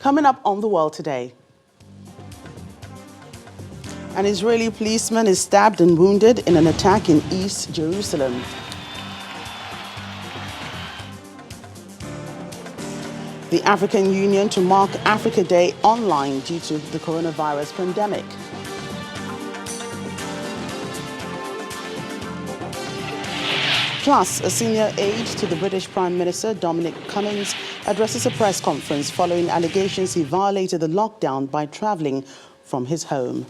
Coming up on The World today, an Israeli policeman is stabbed and wounded in an attack in East Jerusalem. The African Union to mark Africa Day online due to the coronavirus pandemic. Plus, a senior aide to the British Prime Minister, Dominic Cummings, addresses a press conference following allegations he violated the lockdown by travelling from his home.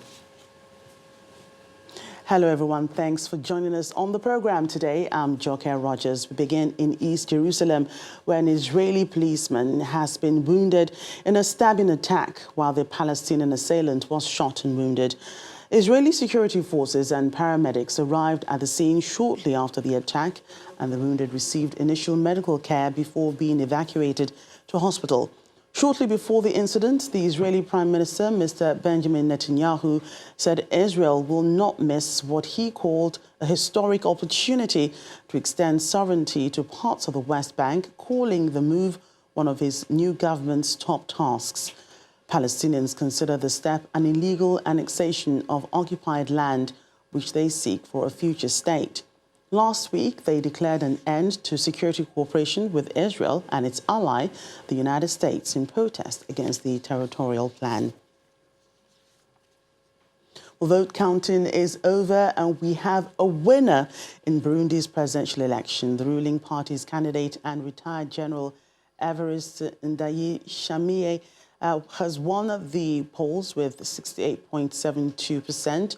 Hello everyone, thanks for joining us on the program today. I'm Joke Rogers. We begin in East Jerusalem, where an Israeli policeman has been wounded in a stabbing attack while the Palestinian assailant was shot and wounded. Israeli security forces and paramedics arrived at the scene shortly after the attack, and the wounded received initial medical care before being evacuated to hospital. Shortly before the incident, the Israeli Prime Minister, Mr. Benjamin Netanyahu, said Israel will not miss what he called a historic opportunity to extend sovereignty to parts of the West Bank, calling the move one of his new government's top tasks. Palestinians consider the step an illegal annexation of occupied land, which they seek for a future state. Last week, they declared an end to security cooperation with Israel and its ally, the United States, in protest against the territorial plan. Well, vote counting is over and we have a winner in Burundi's presidential election. The ruling party's candidate and retired General Evariste Ndayishimiye has won the polls with 68.72%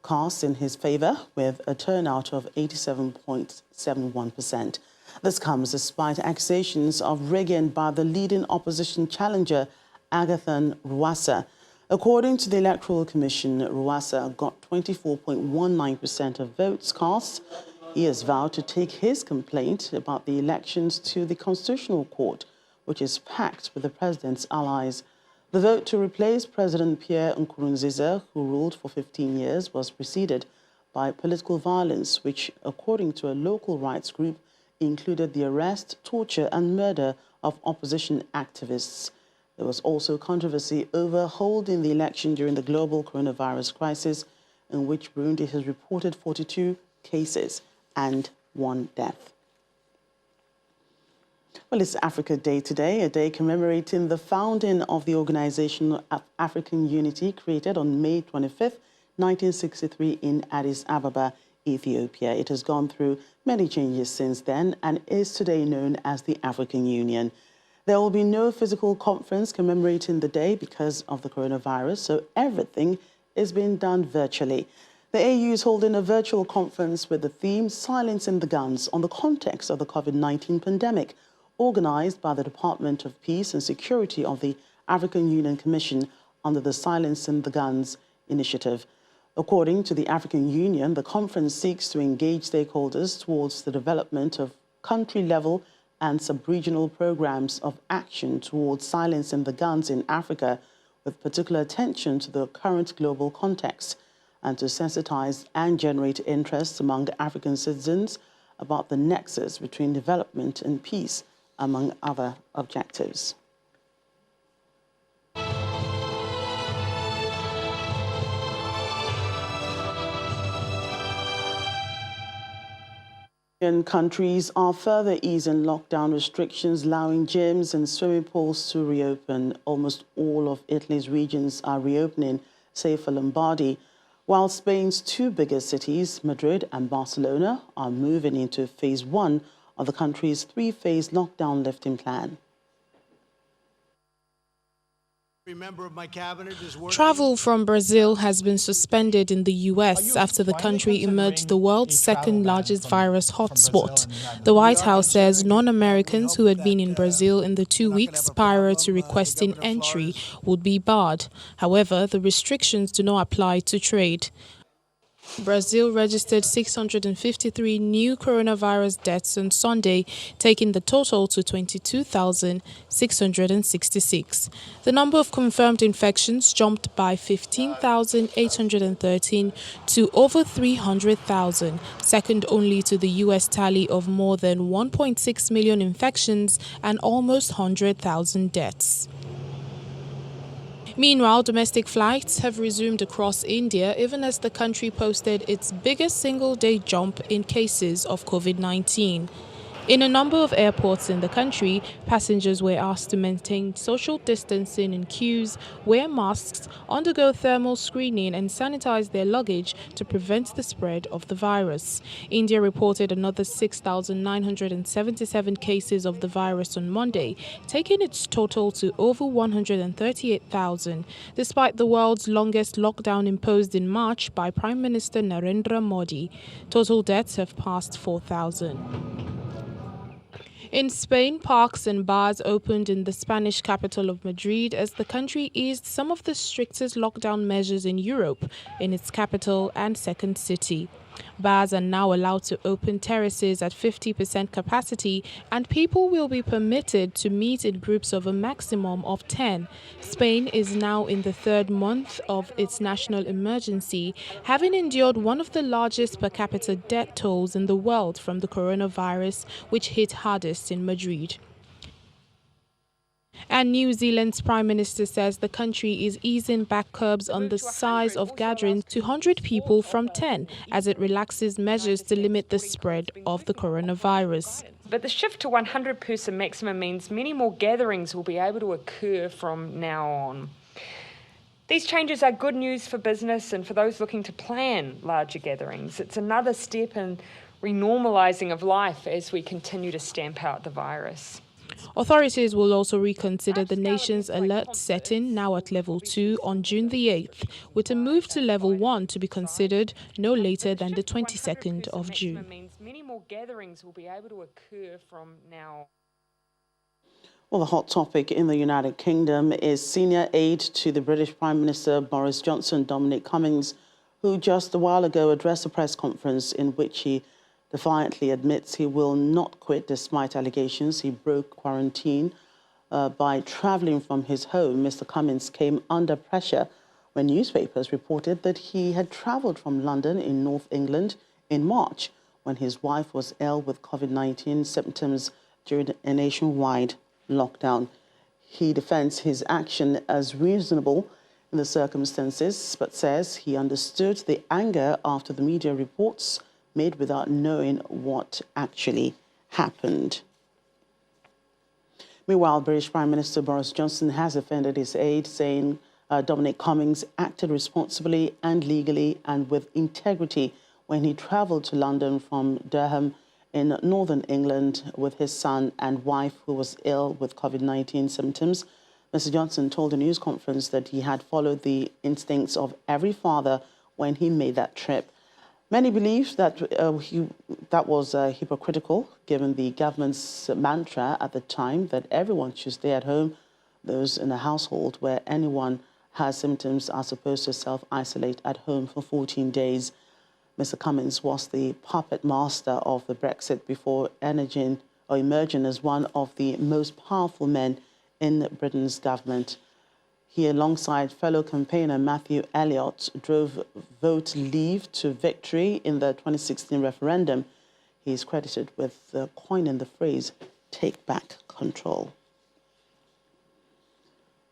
cast in his favour, with a turnout of 87.71%. This comes despite accusations of rigging by the leading opposition challenger, Agathon Rwasa. According to the Electoral Commission, Rwasa got 24.19% of votes cast. He has vowed to take his complaint about the elections to the Constitutional Court, which is packed with the president's allies. The vote to replace President Pierre Nkurunziza, who ruled for 15 years, was preceded by political violence, which, according to a local rights group, included the arrest, torture and murder of opposition activists. There was also controversy over holding the election during the global coronavirus crisis, in which Burundi has reported 42 cases and 1 death. Well, it's Africa Day today, a day commemorating the founding of the Organization of African Unity, created on May 25th, 1963 in Addis Ababa, Ethiopia. It has gone through many changes since then and is today known as the African Union. There will be no physical conference commemorating the day because of the coronavirus, so everything is being done virtually. The AU is holding a virtual conference with the theme Silencing the Guns on the context of the COVID-19 pandemic, organized by the Department of Peace and Security of the African Union Commission under the Silencing the Guns initiative. According to the African Union, the conference seeks to engage stakeholders towards the development of country-level and sub-regional programs of action towards silencing the guns in Africa, with particular attention to the current global context, and to sensitize and generate interest among African citizens about the nexus between development and peace, among other objectives. Countries are further easing lockdown restrictions, allowing gyms and swimming pools to reopen. Almost all of Italy's regions are reopening, save for Lombardy, while Spain's 2 biggest cities, Madrid and Barcelona, are moving into phase 1 of the country's 3-phase lockdown lifting plan. Travel from Brazil has been suspended in the U.S. after the country emerged the world's second-largest virus hotspot. The White House says non-Americans who had been in Brazil in the 2 weeks prior to requesting entry would be barred. However, the restrictions do not apply to trade. Brazil registered 653 new coronavirus deaths on Sunday, taking the total to 22,666. The number of confirmed infections jumped by 15,813 to over 300,000, second only to the U.S. tally of more than 1.6 million infections and almost 100,000 deaths. Meanwhile, domestic flights have resumed across India, even as the country posted its biggest single-day jump in cases of COVID-19. In a number of airports in the country, passengers were asked to maintain social distancing in queues, wear masks, undergo thermal screening and sanitize their luggage to prevent the spread of the virus. India reported another 6,977 cases of the virus on Monday, taking its total to over 138,000, despite the world's longest lockdown imposed in March by Prime Minister Narendra Modi. Total deaths have passed 4,000. In Spain, parks and bars opened in the Spanish capital of Madrid as the country eased some of the strictest lockdown measures in Europe in its capital and second city. Bars are now allowed to open terraces at 50% capacity, and people will be permitted to meet in groups of a maximum of 10. Spain is now in the third month of its national emergency, having endured one of the largest per capita death tolls in the world from the coronavirus, which hit hardest in Madrid. And New Zealand's Prime Minister says the country is easing back curbs on the size of gatherings to 100 people from 10 as it relaxes measures to limit the spread of the coronavirus. But the shift to 100-person maximum means many more gatherings will be able to occur from now on. These changes are good news for business and for those looking to plan larger gatherings. It's another step in renormalising of life as we continue to stamp out the virus. Authorities will also reconsider the nation's alert setting, now at level 2, on June the 8th, with a move to level 1 to be considered no later than the 22nd of June. Many more gatherings will be able to occur from now. Well, the hot topic in the United Kingdom is senior aide to the British Prime Minister Boris Johnson, Dominic Cummings, who just a while ago addressed a press conference in which he defiantly admits he will not quit despite allegations he broke quarantine by travelling from his home. Mr. Cummings came under pressure when newspapers reported that he had travelled from London in North England in March when his wife was ill with COVID-19 symptoms during a nationwide lockdown. He defends his action as reasonable in the circumstances, but says he understood the anger after the media reports made without knowing what actually happened. Meanwhile, British Prime Minister Boris Johnson has offended his aide, saying Dominic Cummings acted responsibly and legally and with integrity when he travelled to London from Durham in northern England with his son and wife who was ill with COVID-19 symptoms. Mr. Johnson told a news conference that he had followed the instincts of every father when he made that trip. Many believe that that was hypocritical, given the government's mantra at the time that everyone should stay at home. Those in a household where anyone has symptoms are supposed to self-isolate at home for 14 days. Mr. Cummings was the puppet master of the Brexit before emerging as one of the most powerful men in Britain's government. He, alongside fellow campaigner Matthew Elliott, drove vote Leave to victory in the 2016 referendum. He is credited with coining the phrase, "take back control."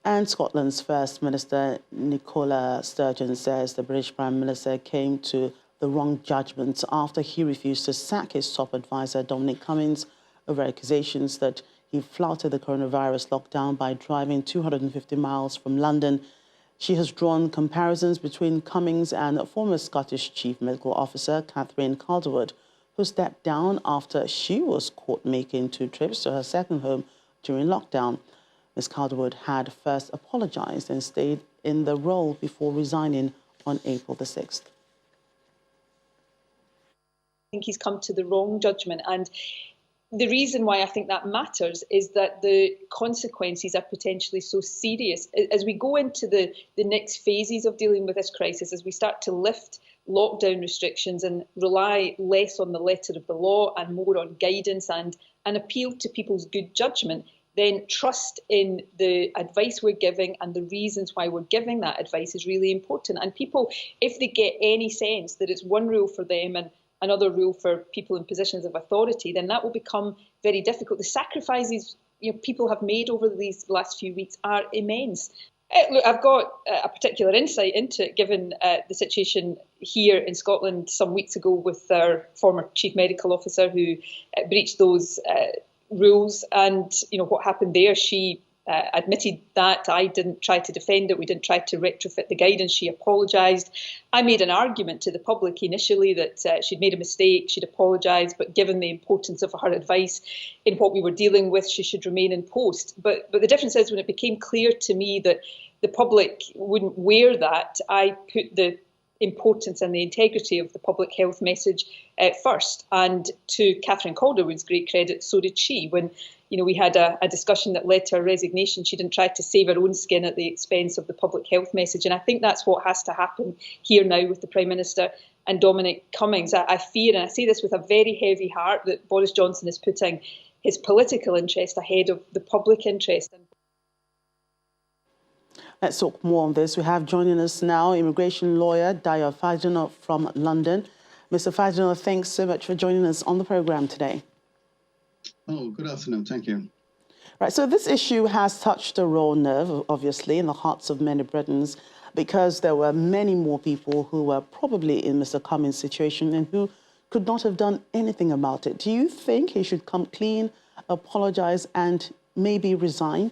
And Scotland's First Minister Nicola Sturgeon says the British Prime Minister came to the wrong judgment after he refused to sack his top advisor Dominic Cummings over accusations that he flouted the coronavirus lockdown by driving 250 miles from London. She has drawn comparisons between Cummings and former Scottish Chief Medical Officer Catherine Calderwood, who stepped down after she was caught making 2 trips to her second home during lockdown. Ms. Calderwood had first apologised and stayed in the role before resigning on April the 6th. I think he's come to the wrong judgment, and the reason why I think that matters is that the consequences are potentially so serious. As we go into the next phases of dealing with this crisis, as we start to lift lockdown restrictions and rely less on the letter of the law and more on guidance and appeal to people's good judgment, then trust in the advice we're giving and the reasons why we're giving that advice is really important. And people, if they get any sense that it's one rule for them and another rule for people in positions of authority, then that will become very difficult. The sacrifices people have made over these last few weeks are immense. Look, I've got a particular insight into it, given the situation here in Scotland some weeks ago with our former chief medical officer who breached those rules, and what happened there. She admitted that. I didn't try to defend it. We didn't try to retrofit the guidance. She apologised. I made an argument to the public initially that she'd made a mistake, she'd apologised, but given the importance of her advice in what we were dealing with, she should remain in post. But the difference is, when it became clear to me that the public wouldn't wear that, I put the importance and the integrity of the public health message first. And to Catherine Calderwood's great credit, so did she. When we had a discussion that led to her resignation, she didn't try to save her own skin at the expense of the public health message. And I think that's what has to happen here now with the Prime Minister and Dominic Cummings. I fear, and I say this with a very heavy heart, that Boris Johnson is putting his political interest ahead of the public interest. Let's talk more on this. We have joining us now immigration lawyer Dayo Fajano from London. Mr. Fajano, thanks so much for joining us on the programme today. Oh, good afternoon. Thank you. Right, so this issue has touched a raw nerve, obviously, in the hearts of many Britons, because there were many more people who were probably in Mr. Cummings' situation and who could not have done anything about it. Do you think he should come clean, apologise and maybe resign?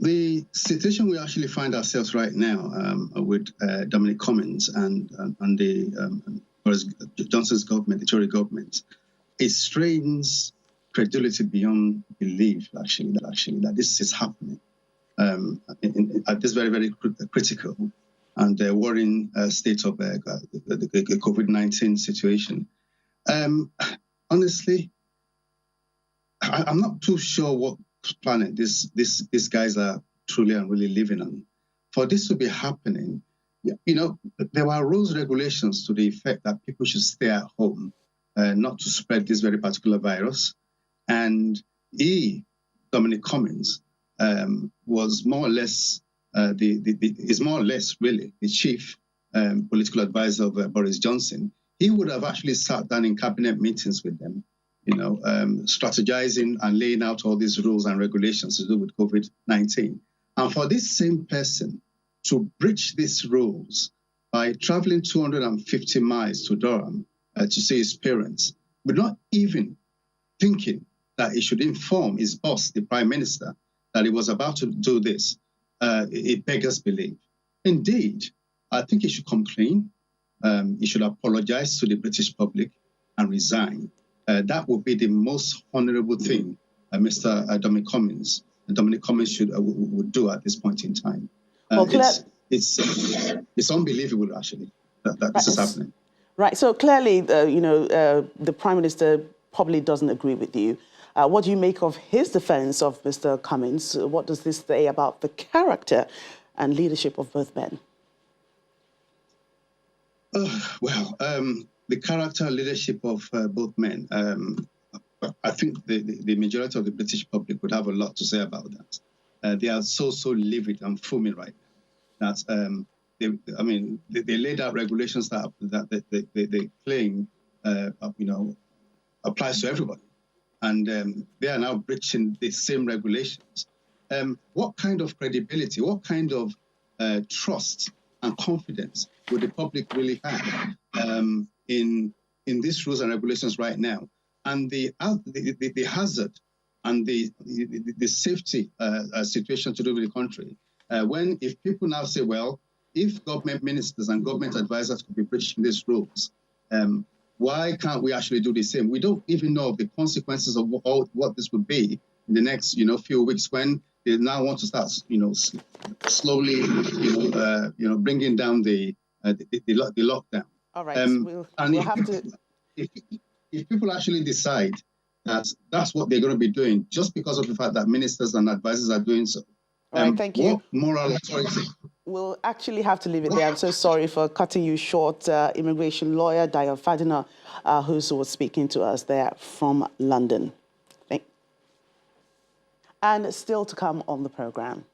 The situation we actually find ourselves right now with Dominic Cummings and the Boris Johnson's government, the Tory government, it strains credulity beyond belief, actually, that this is happening at this very, very critical and worrying state of the COVID-19 situation. Honestly, I'm not too sure what planet these guys are truly and really living on. For this to be happening, there were rules, regulations to the effect that people should stay at home, not to spread this very particular virus. And Dominic Cummings, was more or less is more or less really the chief political advisor of Boris Johnson. He would have actually sat down in cabinet meetings with them, strategizing and laying out all these rules and regulations to do with COVID-19. And for this same person to breach these rules by traveling 250 miles to Durham to see his parents, but not even thinking that he should inform his boss, the Prime Minister, that he was about to do this, it beggars belief. Indeed, I think he should come clean. He should apologize to the British public and resign. That would be the most honourable thing Mr. Dominic Cummings would do at this point in time. Well, it's unbelievable, actually, that this is happening. Right. So clearly, the Prime Minister probably doesn't agree with you. What do you make of his defence of Mr. Cummings? What does this say about the character and leadership of both men? The character and leadership of both men, I think the majority of the British public would have a lot to say about that. They are so livid and fuming right now. That they laid out regulations that they claim applies to everybody, and they are now breaching the same regulations. What kind of credibility, what kind of trust and confidence would the public really have in these rules and regulations right now? And the hazard and the safety situation to do with the country, if people now say, well, if government ministers and government advisors could be breaching these rules, why can't we actually do the same? We don't even know the consequences of what this would be in the next few weeks, when they now want to start slowly bringing down the lockdown. All right, we'll have to. If people actually decide that that's what they're going to be doing just because of the fact that ministers and advisors are doing so, all right, thank you. What moral authority? We'll actually have to leave it there. I'm so sorry for cutting you short. Immigration lawyer Dayo Fajano, who was speaking to us there from London. And still to come on the programme.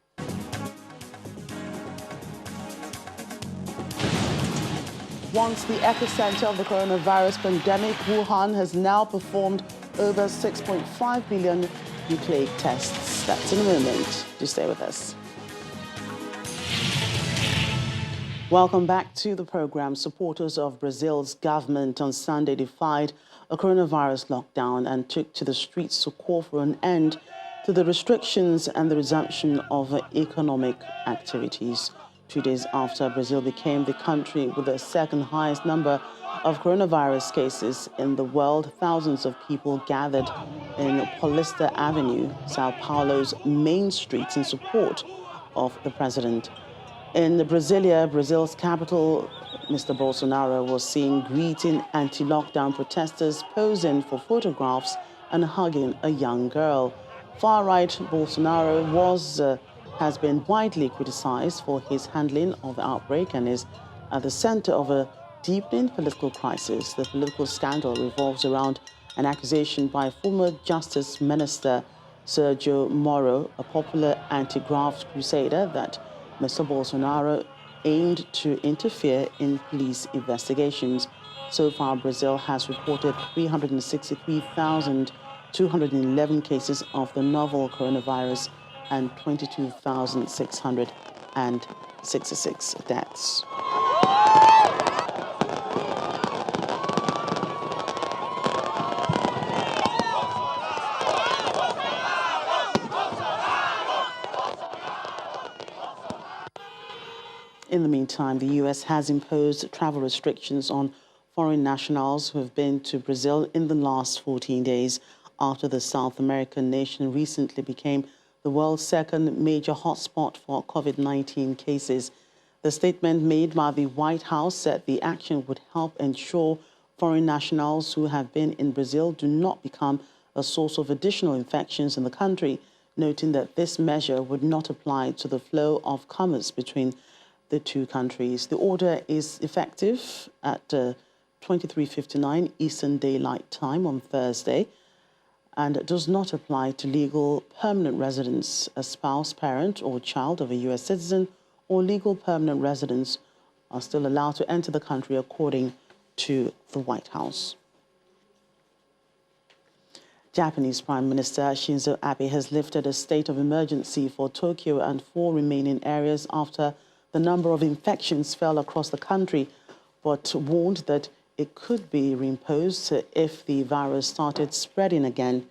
Once the epicenter of the coronavirus pandemic, Wuhan has now performed over 6.5 billion nucleic tests. That's in a moment. Do stay with us. Welcome back to the program. Supporters of Brazil's government on Sunday defied a coronavirus lockdown and took to the streets to call for an end to the restrictions and the resumption of economic activities. 2 days after Brazil became the country with the second highest number of coronavirus cases in the world, thousands of people gathered in Paulista Avenue, Sao Paulo's main streets, in support of the president. In Brasilia, Brazil's capital, Mr. Bolsonaro was seen greeting anti-lockdown protesters, posing for photographs and hugging a young girl. Far-right Bolsonaro has been widely criticized for his handling of the outbreak and is at the center of a deepening political crisis. The political scandal revolves around an accusation by former Justice Minister Sergio Moro, a popular anti-graft crusader, that Mr. Bolsonaro aimed to interfere in police investigations. So far, Brazil has reported 363,211 cases of the novel coronavirus and 22,666 deaths. In the meantime, the U.S. has imposed travel restrictions on foreign nationals who have been to Brazil in the last 14 days after the South American nation recently became the world's second major hotspot for COVID-19 cases. The statement made by the White House said the action would help ensure foreign nationals who have been in Brazil do not become a source of additional infections in the country, noting that this measure would not apply to the flow of commerce between the two countries. The order is effective at 23:59 Eastern Daylight Time on Thursday and does not apply to legal permanent residents, a spouse, parent, or child of a U.S. citizen, or legal permanent residents are still allowed to enter the country, according to the White House. Japanese Prime Minister Shinzo Abe has lifted a state of emergency for Tokyo and 4 remaining areas after the number of infections fell across the country, but warned that it could be reimposed if the virus started spreading again.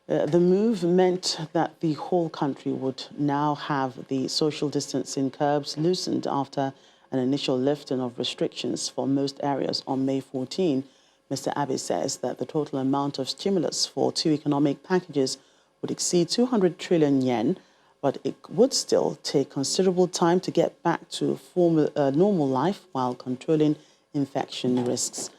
The move meant that the whole country would now have the social distancing curbs loosened after an initial lifting of restrictions for most areas on May 14. Mr. Abe says that the total amount of stimulus for 2 economic packages would exceed 200 trillion yen, but it would still take considerable time to get back to normal life while controlling infection risks.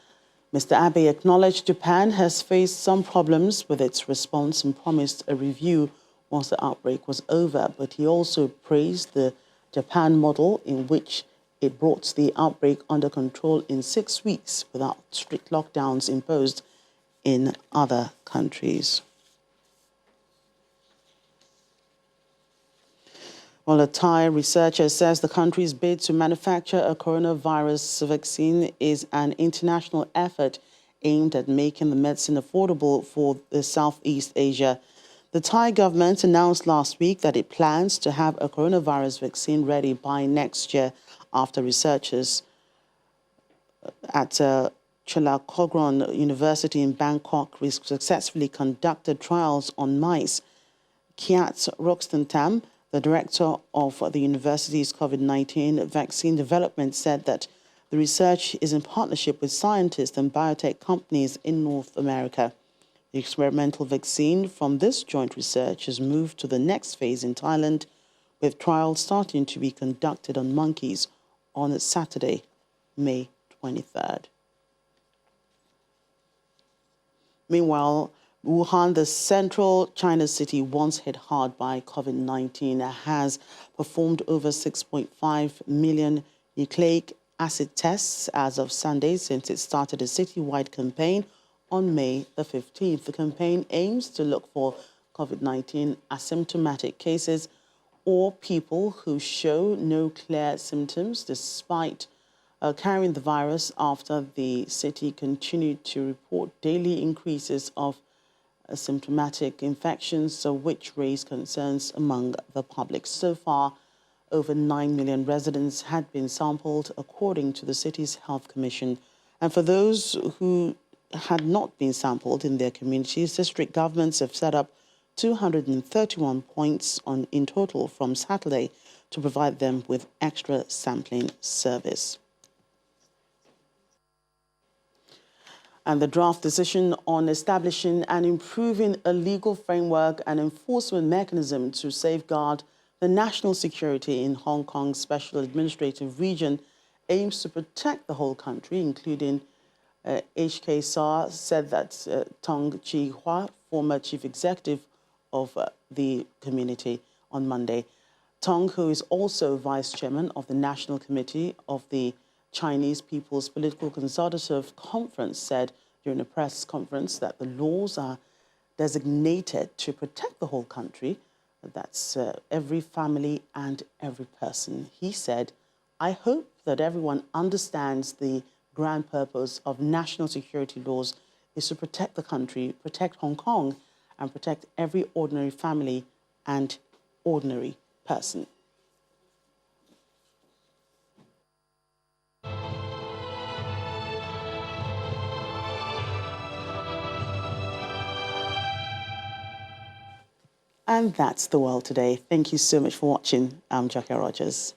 Mr. Abe acknowledged Japan has faced some problems with its response and promised a review once the outbreak was over, but he also praised the Japan model in which it brought the outbreak under control in 6 weeks without strict lockdowns imposed in other countries. Well, a Thai researcher says the country's bid to manufacture a coronavirus vaccine is an international effort aimed at making the medicine affordable for Southeast Asia. The Thai government announced last week that it plans to have a coronavirus vaccine ready by next year after researchers at Chulalongkorn University in Bangkok successfully conducted trials on mice. Kiat Rokstantam, the director of the university's COVID-19 vaccine development, said that the research is in partnership with scientists and biotech companies in North America. The experimental vaccine from this joint research has moved to the next phase in Thailand, with trials starting to be conducted on monkeys on Saturday, May 23rd. Meanwhile, Wuhan, the central China city once hit hard by COVID-19, has performed over 6.5 million nucleic acid tests as of Sunday since it started a citywide campaign on May the 15th. The campaign aims to look for COVID-19 asymptomatic cases or people who show no clear symptoms despite carrying the virus, after the city continued to report daily increases of symptomatic infections, which raised concerns among the public. So far, over 9 million residents had been sampled, according to the city's health commission. And for those who had not been sampled in their communities, district governments have set up 231 points in total from Saturday to provide them with extra sampling service. And the draft decision on establishing and improving a legal framework and enforcement mechanism to safeguard the national security in Hong Kong's Special Administrative Region aims to protect the whole country, including HK SAR said that Tong Chi-hua, former chief executive of the community, on Monday. Tong, who is also vice chairman of the National Committee of the Chinese People's Political Consultative Conference, said during a press conference that the laws are designated to protect the whole country. That's every family and every person. He said, "I hope that everyone understands the grand purpose of national security laws is to protect the country, protect Hong Kong, and protect every ordinary family and ordinary person." And that's The World Today. Thank you so much for watching. I'm Jackie Rogers.